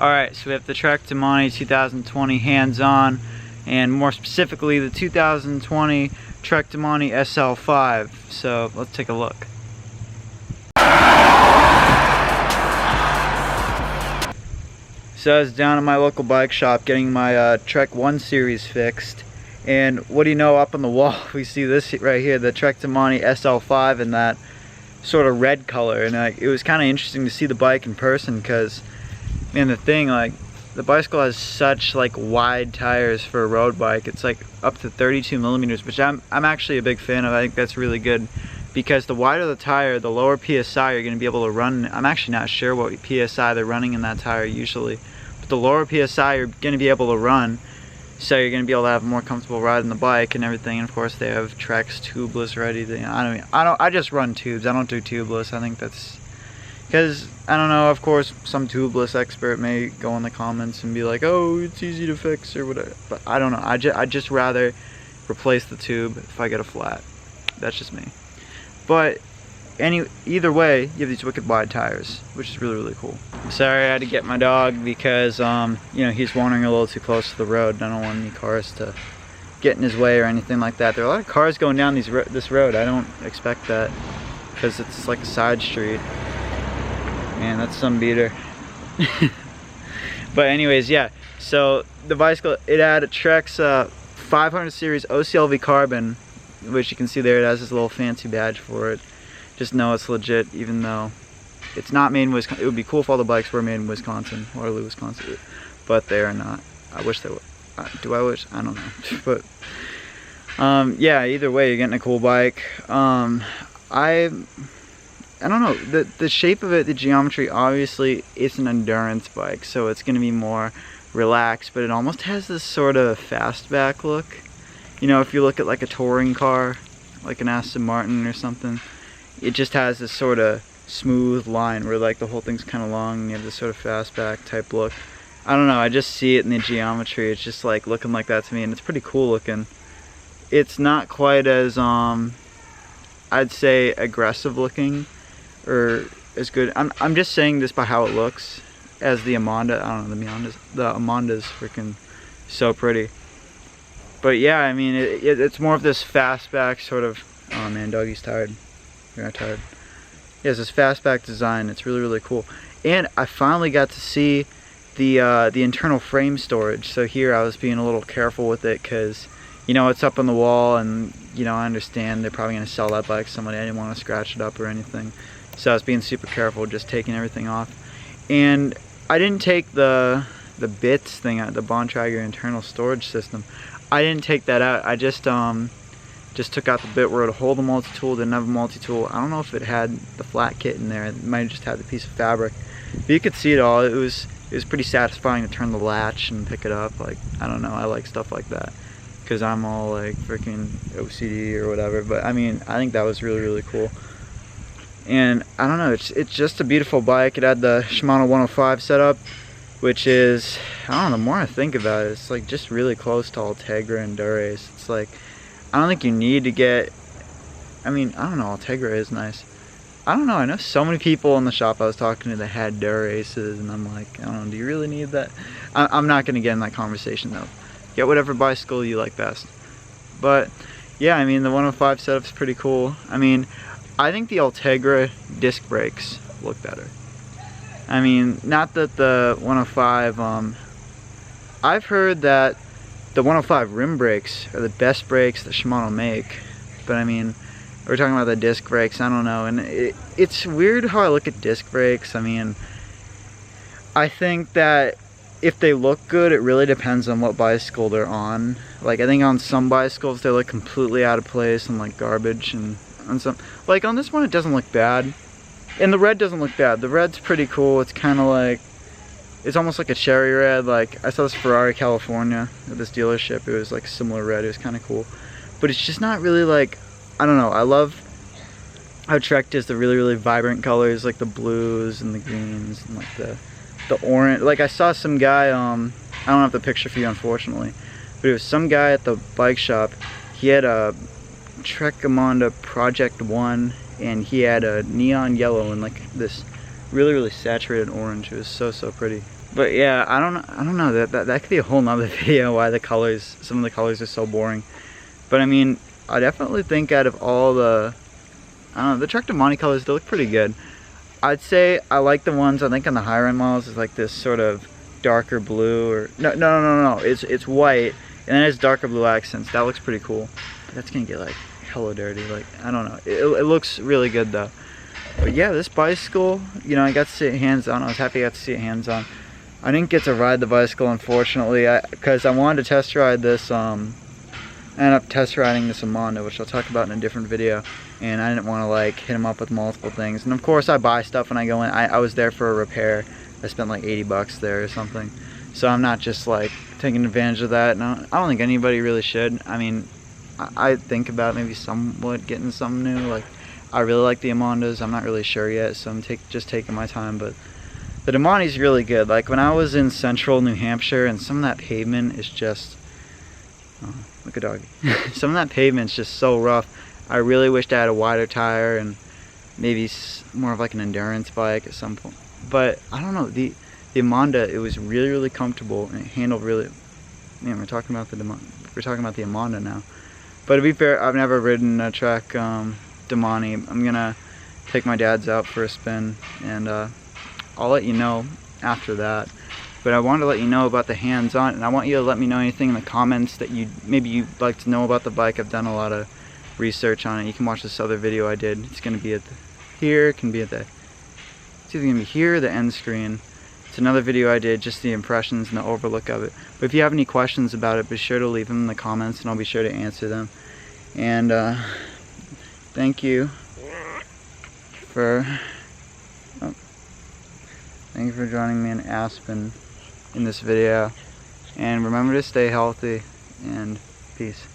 Alright, so we have the Trek Domane 2020 hands-on, and more specifically the 2020 Trek Domane SL5. So let's take a look. So I was down at my local bike shop getting my Trek 1 series fixed, and what do you know, up on the wall we see this right here, the Trek Domane SL5 in that sort of red color. And it was kind of interesting to see the bike in person, because man, the thing, like, the bicycle has such like wide tires for a road bike. It's like up to 32 millimeters, which I'm actually a big fan of. I think that's really good, because the wider the tire, the lower PSI you're going to be able to run. I'm actually not sure what PSI they're running in that tire usually, but the lower PSI you're going to be able to run, so you're going to be able to have a more comfortable ride on the bike and everything. And of course they have Trek's tubeless ready. I just run tubes. I don't do tubeless. I think that's because, I don't know, of course some tubeless expert may go in the comments and be like, oh, it's easy to fix or whatever, but I don't know. I just rather replace the tube if I get a flat. That's just me. But either way, you have these wicked wide tires, which is really, really cool. Sorry, I had to get my dog because you know, he's wandering a little too close to the road. I don't want any cars to get in his way or anything like that. There are a lot of cars going down this road. I don't expect that, because it's like a side street. Man, that's some beater. But anyways, yeah, so the bicycle, it had a Trek's 500 series OCLV carbon, which you can see there. It has this little fancy badge for it. Just know it's legit, even though it's not made in Wisconsin. It would be cool if all the bikes were made in Wisconsin, Waterloo, Wisconsin, but they are not. I wish they would. Do I wish? I don't know. But yeah, either way, you're getting a cool bike. I don't know, the shape of it, the geometry, obviously it's an endurance bike, so it's going to be more relaxed, but it almost has this sort of fastback look. You know, if you look at like a touring car, like an Aston Martin or something, it just has this sort of smooth line where like the whole thing's kind of long and you have this sort of fastback type look. I don't know, I just see it in the geometry. It's just like looking like that to me, and it's pretty cool looking. It's not quite as, I'd say, aggressive looking, or as good. I'm just saying this by how it looks, as the Amonda. I don't know, the Amonda's freaking so pretty. But yeah, I mean, it's more of this fastback sort of. Oh man, doggy's tired. You're not tired. It has this fastback design. It's really, really cool. And I finally got to see the internal frame storage. So here I was being a little careful with it, because you know, it's up on the wall, and you know, I understand they're probably gonna sell that bike to somebody. I didn't want to scratch it up or anything. So I was being super careful, just taking everything off. And I didn't take the bits thing out, the Bontrager internal storage system. I didn't take that out. I just took out the bit where it would hold the multi-tool. Didn't have a multi-tool. I don't know if it had the flat kit in there. It might have just had the piece of fabric. But you could see it all. It was pretty satisfying to turn the latch and pick it up. Like, I don't know, I like stuff like that, because I'm all like freaking OCD or whatever. But I mean, I think that was really, really cool. And I don't know, it's just a beautiful bike. It had the Shimano 105 setup, which is, I don't know, the more I think about it, it's like just really close to Ultegra and Dura-Ace. It's like, I don't think you need to get, I mean, I don't know, Ultegra is nice. I don't know, I know so many people in the shop I was talking to that had Dura-Aces, and I'm like, I don't know, do you really need that? I'm not going to get in that conversation though. Get whatever bicycle you like best. But yeah, I mean, the 105 setup's pretty cool. I mean, I think the Ultegra disc brakes look better. I mean, not that the 105, I've heard that the 105 rim brakes are the best brakes that Shimano make, but I mean, we're talking about the disc brakes, I don't know. And it's weird how I look at disc brakes. I mean, I think that if they look good, it really depends on what bicycle they're on. Like, I think on some bicycles they look completely out of place and like garbage, and on some, like on this one it doesn't look bad, and the red doesn't look bad. The red's pretty cool. It's kind of like, it's almost like a cherry red. Like, I saw this Ferrari California at this dealership. It was like similar red. It was kind of cool, but it's just not really like, I don't know. I love how Trek does the really, really vibrant colors, like the blues and the greens and like the orange. Like, I saw some guy, I don't have the picture for you unfortunately, but it was some guy at the bike shop. He had a Trek Domane Project 1, and he had a neon yellow and like this really, really saturated orange. It was so, so pretty. But yeah, I don't know, that could be a whole nother video why some of the colors are so boring. But I mean, I definitely think out of all the, I don't know, the Trek Domane colors, they look pretty good. I'd say I like the ones, I think on the higher end models is like this sort of darker blue, or no, it's white and then it's darker blue accents. That looks pretty cool. But that's gonna get like hella dirty, like I don't know. It looks really good though. But yeah, this bicycle, you know, I got to see it hands on. I was happy I got to see it hands on. I didn't get to ride the bicycle, unfortunately, because I wanted to test ride this. I ended up test riding this Shimano, which I'll talk about in a different video. And I didn't want to like hit him up with multiple things. And of course, I buy stuff when I go in. I was there for a repair. I spent like 80 bucks there or something. So I'm not just like taking advantage of that. And I don't think anybody really should. I mean, I think about maybe somewhat getting something new. Like, I really like the Amandas. I'm not really sure yet, so I'm just taking my time. But the Domane's really good. Like when I was in central New Hampshire, and some of that pavement is just, oh, look at doggy. Some of that pavement's just so rough. I really wished I had a wider tire and maybe more of like an endurance bike at some point. But I don't know, the Amanda, it was really comfortable and it handled really. Man, we're talking about the Amanda now. But to be fair, I've never ridden a Trek Domane. I'm gonna take my dad's out for a spin, and I'll let you know after that. But I wanted to let you know about the hands-on, and I want you to let me know anything in the comments that maybe you'd like to know about the bike. I've done a lot of research on it. You can watch this other video I did. It's gonna be here. It can be it's either gonna be here or the end screen. It's another video I did, just the impressions and the overlook of it. But if you have any questions about it, be sure to leave them in the comments, and I'll be sure to answer them. And thank you for joining me in Aspen in this video. And remember to stay healthy, and peace.